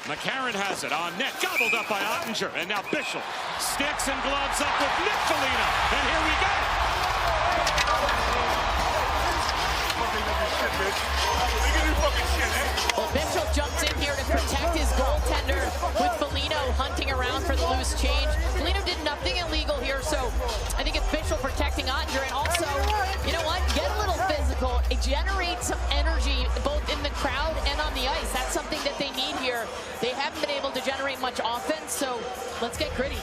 McCarron has it on net, gobbled up by Ottinger, and now Bischel sticks and gloves up with Nick Foligno, and here we go. Well, Bischel jumps in here to protect his goaltender with Foligno hunting around for the loose change. Foligno did nothing illegal here, so I think it's Bischel protecting Ottinger, and also, you know what, get a little physical, generate some energy both in the crowd and on the ice. That's something that they need here. They haven't been able to generate much offense, so let's get gritty.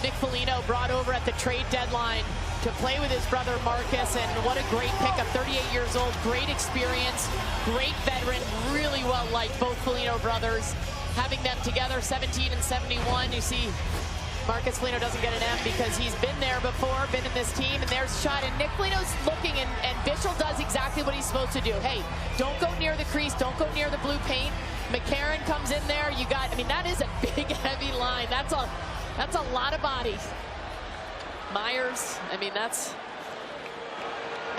Nick Foligno brought over at the trade deadline to play with his brother Marcus, and what a great pickup. 38 years old, great experience, great veteran, really well liked, both Foligno brothers. Having them together, 17 and 71, you see Marcus Foligno doesn't get an M because he's been there before, been in this team, and there's a shot, and Nick Foligno's looking, and Bischel does exactly what he's supposed to do. Hey, don't go near the crease, don't go near the blue paint. McCarron comes in there, you got, I mean, that is a big, heavy line. That's a lot of bodies. Myers, I mean, that's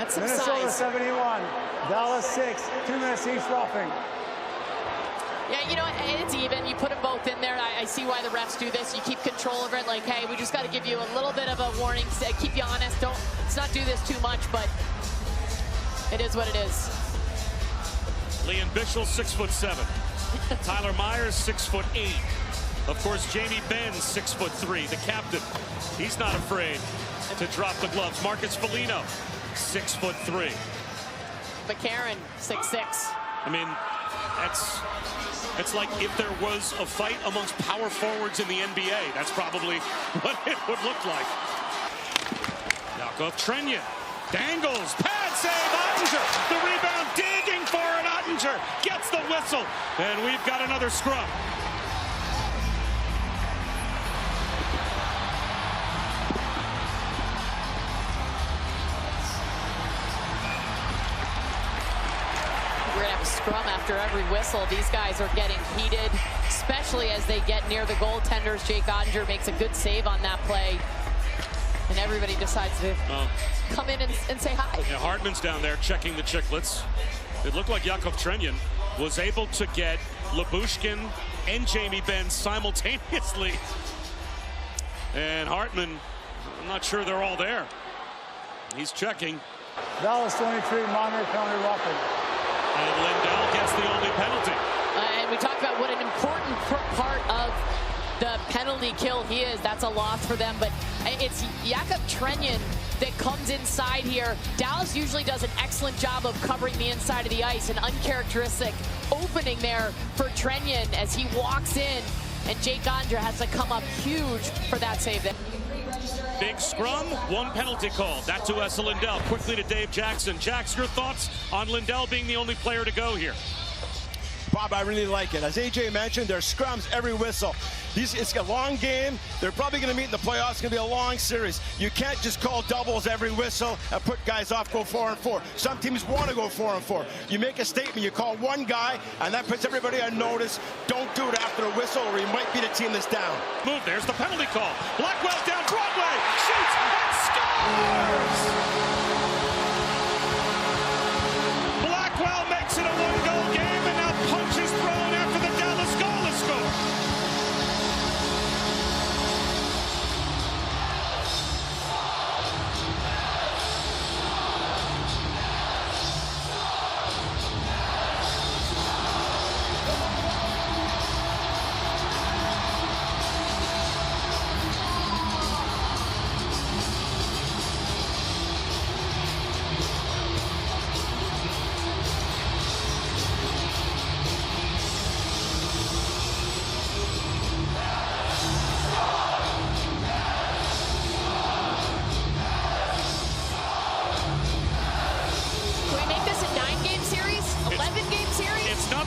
some Minnesota size. 71, Dallas 6, 2 minutes each roughing. Yeah, you know, it's even. You put them both in there. I see why the refs do this. You keep control over it. Like, hey, we just got to give you a little bit of a warning. Keep you honest. Let's not do this too much, but it is what it is. Liam Bischel, 6'7". Tyler Myers, 6'8". Of course, Jamie Benn, 6'3", the captain. He's not afraid to drop the gloves. Marcus Foligno, 6'3". McCarron, 6'6". I mean, it's like if there was a fight amongst power forwards in the NBA, that's probably what it would look like. Yakov Trenyan dangles, pad save, Ottinger, the rebound, digging for it, Ottinger gets the whistle, and we've got another scrum. We're gonna have a scrum after every whistle. These guys are getting heated, especially as they get near the goaltenders. Jake Ottinger makes a good save on that play, and everybody decides to come in and say hi. Yeah, Hartman's down there checking the chicklets. It looked like Yakov Trenyan was able to get Lyubushkin and Jamie Benn simultaneously. And Hartman, I'm not sure they're all there. He's checking. Dallas 23, minor penalty roughing. And Lindell gets the only penalty. And we talked about what an important part of the penalty kill he is. That's a loss for them, but it's Yakov Trenyan that comes inside here. Dallas usually does an excellent job of covering the inside of the ice. An uncharacteristic opening there for Trenyan as he walks in, and Jake Ottinger has to come up huge for that save. Big scrum, one penalty call. That to Lindell. Quickly to Dave Jackson. Jax, your thoughts on Lindell being the only player to go here? Bob, I really like it. As AJ mentioned, there's scrums every whistle. It's a long game. They're probably going to meet in the playoffs. It's going to be a long series. You can't just call doubles every whistle and put guys off, go 4-on-4. Some teams want to go 4-on-4. You make a statement, you call one guy, and that puts everybody on notice. Don't do it after a whistle, or you might be the team that's down. Move, there's the penalty call. Blackwell's down Broadway, shoots and scores! Blackwell makes it a one-goal game, and now punches thrown after the Dallas goal is scored.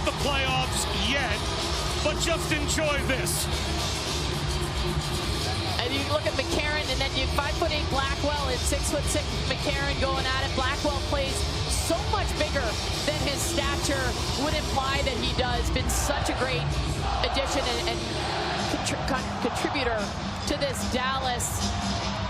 The playoffs yet, but just enjoy this. And you look at McCarron, and then you 5'8" Blackwell and 6'6" McCarron going at it. Blackwell plays so much bigger than his stature would imply that he does. Been such a great addition and contributor to this Dallas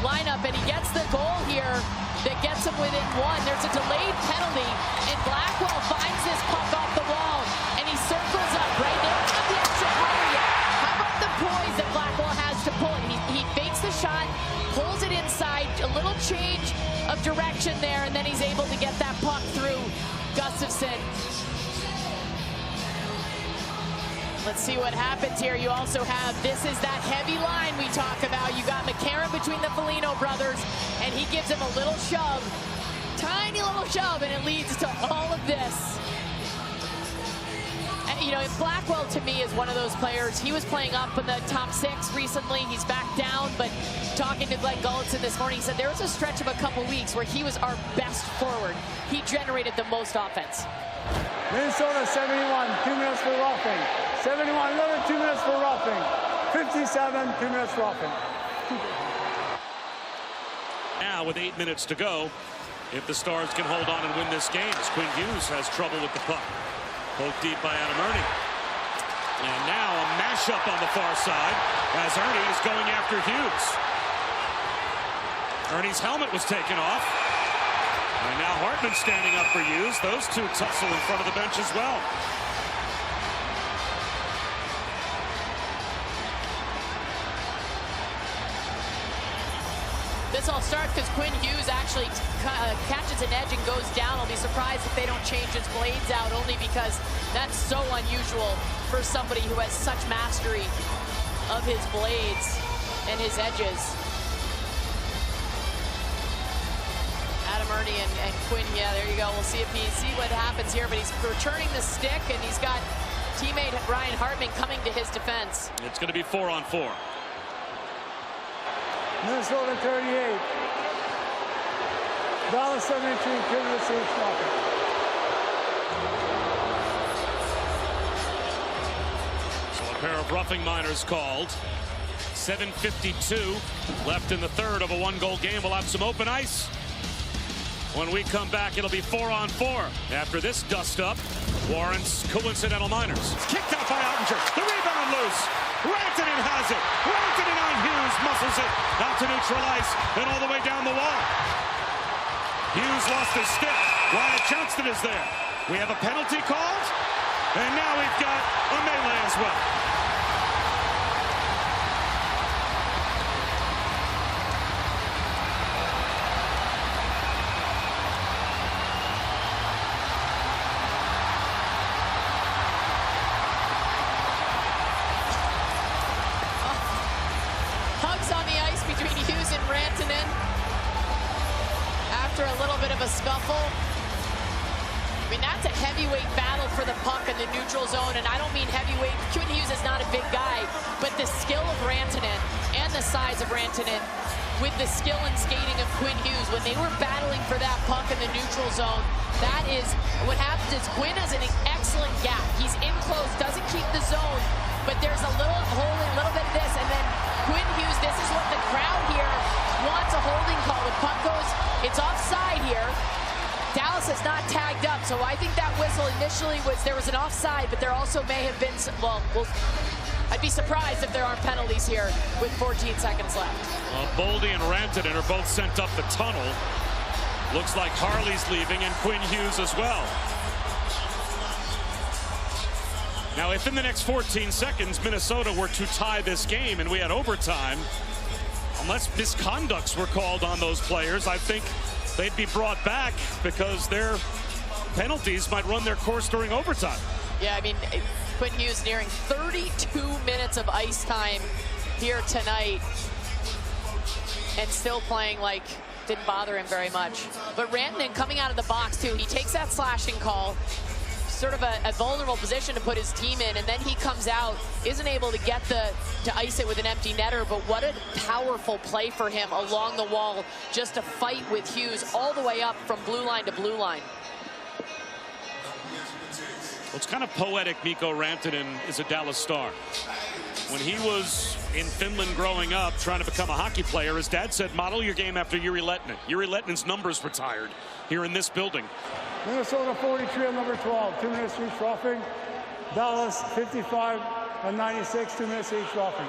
lineup, and he gets the goal here. that gets him within one. There's a delayed penalty, and Blackwell finds this puck off the wall, and he circles up right there. Not the extra power yet. How about the poise that Blackwell has to pull it? He fakes the shot, pulls it inside, a little change of direction there, and then he's able to get that puck through Gustafsson. Let's see what happens here. You also have, this is that heavy line we talk about. You got McCarron between the Foligno brothers, and he gives him a little shove, tiny little shove, and it leads to all of this. And, you know, Blackwell to me is one of those players. He was playing up in the top 6 recently. He's back down, but talking to Glenn Gullickson this morning, he said there was a stretch of a couple weeks where he was our best forward. He generated the most offense. Minnesota 71, 2 minutes for roughing. 71, another 2 minutes for roughing. 57, 2 minutes for roughing. Now with 8 minutes to go, if the Stars can hold on and win this game, as Quinn Hughes has trouble with the puck. Poked deep by Adam Ernie. And now a mashup on the far side as Ernie is going after Hughes. Ernie's helmet was taken off. And now Hartman standing up for Hughes. Those two tussle in front of the bench as well. This all starts because Quinn Hughes actually catches an edge and goes down. I'll be surprised if they don't change his blades out, only because that's so unusual for somebody who has such mastery of his blades and his edges. Adam Ernie and Quinn, yeah, there you go. We'll see what happens here, but he's returning the stick, and he's got teammate Ryan Hartman coming to his defense. It's going to be 4-on-4. Minnesota 38. Dallas 72, 2 minutes each roughing. So a pair of roughing minors called. 7:52 left in the third of a 1-goal game. We'll have some open ice. When we come back, it'll be 4-on-4. After this dust-up, Warren's coincidental minors. It's kicked out by Ottinger. The rebound loose. Rantanen has it. Rantanen on Hughes, muscles it out to neutral ice, then all the way down the wall. Hughes lost his stick. Wyatt Johnston is there. We have a penalty called, and now we've got a melee as well. After a little bit of a scuffle. I mean, that's a heavyweight battle for the puck in the neutral zone, and I don't mean heavyweight. Quinn Hughes is not a big guy, but the skill of Rantanen and the size of Rantanen with the skill and skating of Quinn Hughes, when they were battling for that puck in the neutral zone, that is what happens. Is Quinn has an excellent gap. He's in close, doesn't keep the zone, but there's a little hole, a little bit of this, and then Quinn Hughes, this is what the crowd here wants, a holding call. The puck goes, it's offside here. Dallas has not tagged up, so I think that whistle initially was, there was an offside, but there also may have been some, well, I'd be surprised if there aren't penalties here with 14 seconds left. Boldy and Rantanen are both sent up the tunnel. Looks like Harley's leaving and Quinn Hughes as well. Now, if in the next 14 seconds Minnesota were to tie this game and we had overtime, unless misconducts were called on those players, I think they'd be brought back because their penalties might run their course during overtime. Yeah, I mean, Quinn Hughes nearing 32 minutes of ice time here tonight and still playing like didn't bother him very much. But Rantanen coming out of the box too, he takes that slashing call, sort of a vulnerable position to put his team in, and then he comes out, isn't able to get to ice it with an empty netter, but what a powerful play for him along the wall just to fight with Hughes all the way up from blue line to blue line. Well, it's kind of poetic. Mikko Rantanen is a Dallas Star. When he was in Finland growing up, trying to become a hockey player, his dad said, model your game after Jiri Lehtinen. Jiri Lehtinen's numbers retired here in this building. Minnesota 43 on number 12, 2 minutes each roughing. Dallas 55 on 96, 2 minutes each roughing.